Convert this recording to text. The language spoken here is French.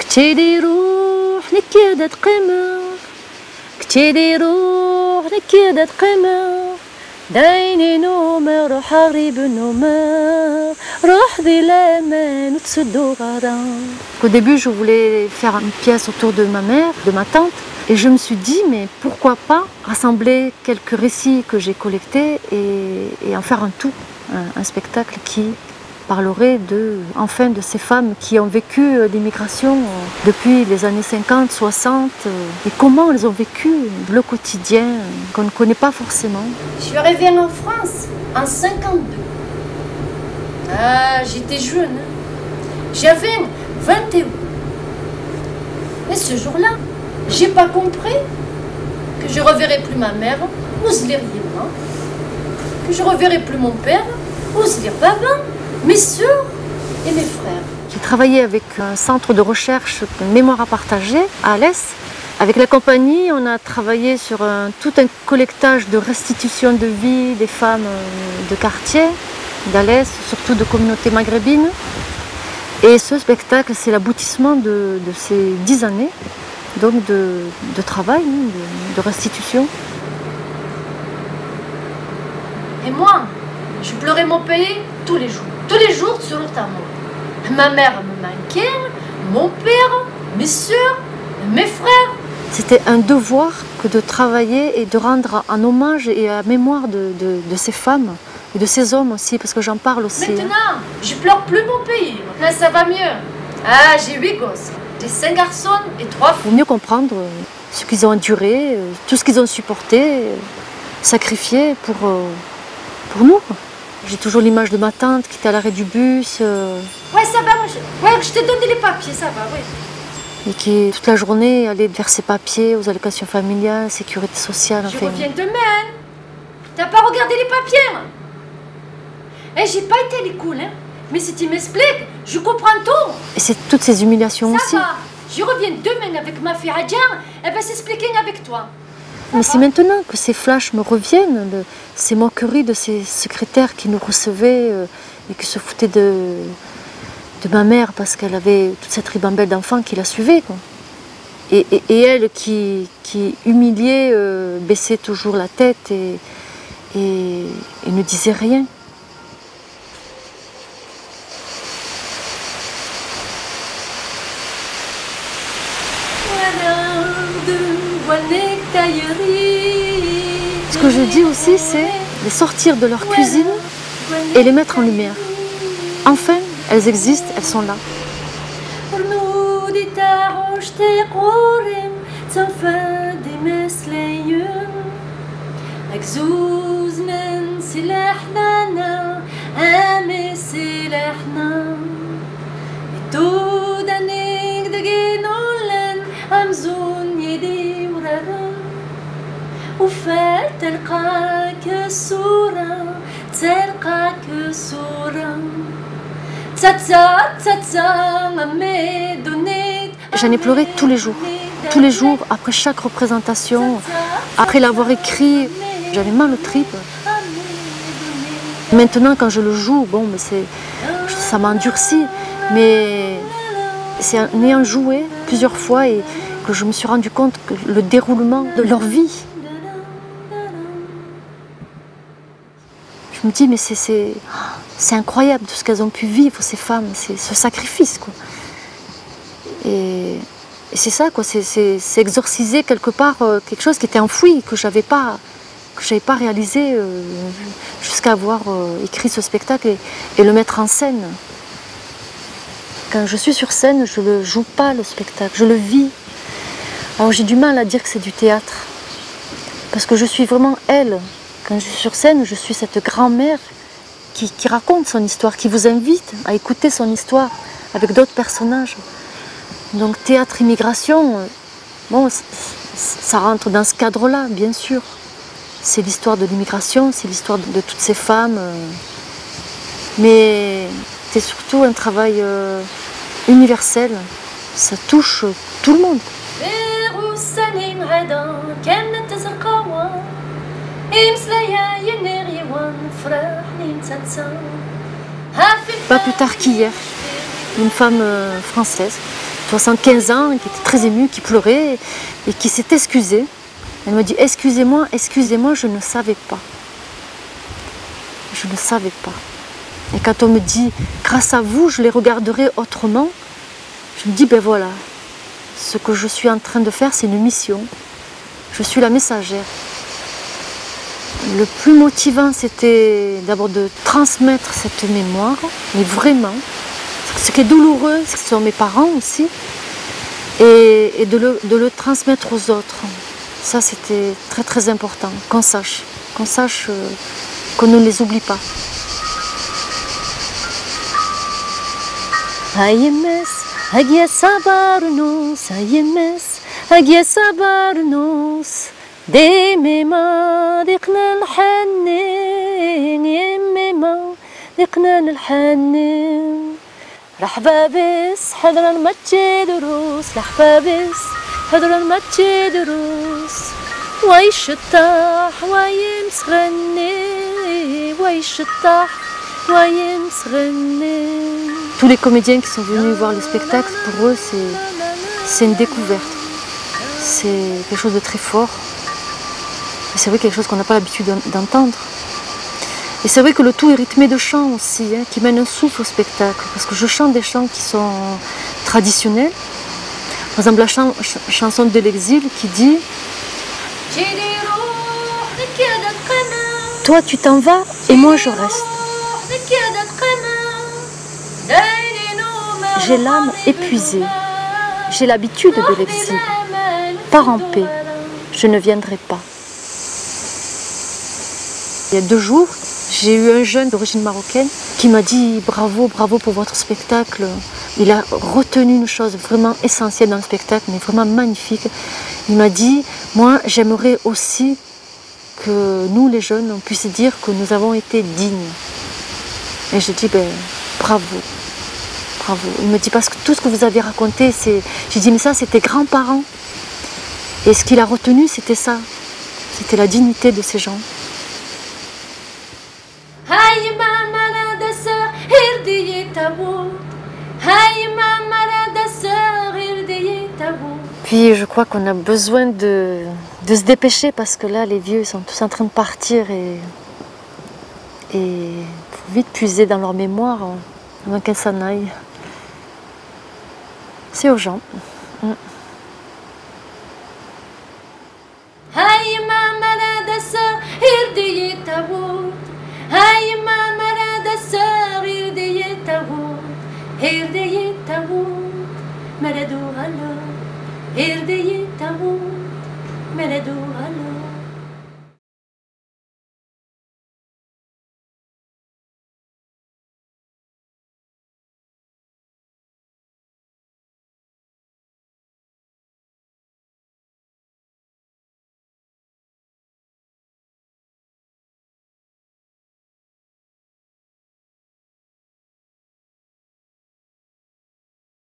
كتيدي روح نكيدة قمة كتيدي روح نكيدة قمة دايني نومر حريب نومر روح ذي لمن وتسدو غدا. Au début, je voulais faire une pièce autour de ma mère, de ma tante, et je me suis dit, mais pourquoi pas rassembler quelques récits que j'ai collectés et en faire un tout, un spectacle qui parlerait enfin de ces femmes qui ont vécu l'immigration depuis les années 50, 60, et comment elles ont vécu le quotidien qu'on ne connaît pas forcément. Je suis arrivée en France en 52. Ah, j'étais jeune. J'avais 21. Mais ce jour-là, j'ai pas compris que je reverrais plus ma mère, ou Zlirima, que je reverrais plus mon père, ou Zlir Baba, mes soeurs et mes frères. J'ai travaillé avec un centre de recherche de mémoire à partager à Alès. Avec la compagnie, on a travaillé sur tout un collectage de restitution de vie des femmes de quartier d'Alès, surtout de communautés maghrébines. Et ce spectacle, c'est l'aboutissement de ces 10 années donc de travail, de restitution. Et moi, je pleurais mon pays tous les jours. Tous les jours sur le tambour. Ma mère me manquait, mon père, mes soeurs, mes frères. C'était un devoir que de travailler et de rendre un hommage et à la mémoire de ces femmes et de ces hommes aussi, parce que j'en parle aussi. Maintenant, je pleure plus mon pays. Là, ça va mieux. Ah, j'ai 8 gosses. J'ai 5 garçons et 3 filles. Pour mieux comprendre ce qu'ils ont enduré, tout ce qu'ils ont supporté, sacrifié pour nous. J'ai toujours l'image de ma tante qui était à l'arrêt du bus. Ouais, ça va, ouais, je te donne les papiers, ça va, oui. Et qui, toute la journée, allait vers ses papiers aux allocations familiales, sécurité sociale. Je reviens demain. T'as pas regardé les papiers, moi. Eh, j'ai pas été à l'école, hein. Mais si tu m'expliques, je comprends tout. Et c'est toutes ces humiliations aussi. Ça va. Je reviens demain avec ma fille Adjar, elle va s'expliquer avec toi. Mais c'est maintenant que ces flashs me reviennent, ces moqueries de ces secrétaires qui nous recevaient et qui se foutaient de ma mère parce qu'elle avait toute cette ribambelle d'enfants qui la suivaient, quoi. Et elle qui humiliait, baissait toujours la tête et ne disait rien. Ce que je dis aussi, c'est les sortir de leur cuisine et les mettre en lumière. Enfin, elles existent, elles sont là. J'en ai pleuré tous les jours, après chaque représentation, après l'avoir écrit, j'avais mal aux tripes. Maintenant, quand je le joue, bon, mais ça m'a endurci, mais c'est en ayant joué plusieurs fois et que je me suis rendu compte que le déroulement de leur vie. Je me dis, mais c'est incroyable tout ce qu'elles ont pu vivre, ces femmes, c'est ce sacrifice, quoi. Et c'est ça, quoi, c'est exorciser quelque part quelque chose qui était enfoui, que j'avais pas réalisé jusqu'à avoir écrit ce spectacle et le mettre en scène. Quand je suis sur scène, je ne le joue pas, le spectacle, je le vis. Alors j'ai du mal à dire que c'est du théâtre, parce que je suis vraiment elle. Quand je suis sur scène, je suis cette grand-mère qui raconte son histoire, qui vous invite à écouter son histoire avec d'autres personnages. Donc théâtre immigration, bon, ça rentre dans ce cadre-là, bien sûr. C'est l'histoire de l'immigration, c'est l'histoire de toutes ces femmes. Mais c'est surtout un travail universel. Ça touche tout le monde. Pas plus tard qu'hier, une femme française 75 ans, qui était très émue, qui pleurait et qui s'est excusée. Elle me dit « Excusez-moi, excusez-moi, je ne savais pas. Je ne savais pas. » Et quand on me dit « Grâce à vous, je les regarderai autrement », je me dis « Ben voilà, ce que je suis en train de faire, c'est une mission. Je suis la messagère. » Le plus motivant, c'était d'abord de transmettre cette mémoire, mais vraiment. Ce qui est douloureux, ce sont mes parents aussi, et de le transmettre aux autres. Ça, c'était très très important, qu'on sache qu'on ne les oublie pas. Ayemes, agia sabarnos, ayemes, agia sabarnos. ديما ذقنا الحنين يميما ذقنا الحنين رحبابس حضر المتشي دروس رحبابس حضر المتشي دروس ويش الطاح ويمس غني ويش الطاح ويمس غني. Tous les comédiens qui sont venus voir le spectacle, pour eux c'est une découverte, c'est quelque chose de très fort. C'est vrai quelque chose qu'on n'a pas l'habitude d'entendre. Et c'est vrai que le tout est rythmé de chants aussi, hein, qui mènent un souffle au spectacle. Parce que je chante des chants qui sont traditionnels. Par exemple, la chanson de l'exil qui dit « Toi tu t'en vas et moi je reste. J'ai l'âme épuisée. J'ai l'habitude de l'exil. Pars en paix. Je ne viendrai pas. » Il y a 2 jours, j'ai eu un jeune d'origine marocaine qui m'a dit bravo, bravo pour votre spectacle. Il a retenu une chose vraiment essentielle dans le spectacle, mais vraiment magnifique. Il m'a dit, moi j'aimerais aussi que nous les jeunes, on puisse dire que nous avons été dignes. Et j'ai dit, ben, bravo, bravo. Il me dit, parce que tout ce que vous avez raconté, j'ai dit, mais ça c'est tes grands-parents. Et ce qu'il a retenu, c'était ça. C'était la dignité de ces gens. Puis je crois qu'on a besoin de se dépêcher parce que là les vieux sont tous en train de partir et faut vite puiser dans leur mémoire avant qu'elles s'en aillent. C'est urgent. مردو غلو هردي تموت مردو غلو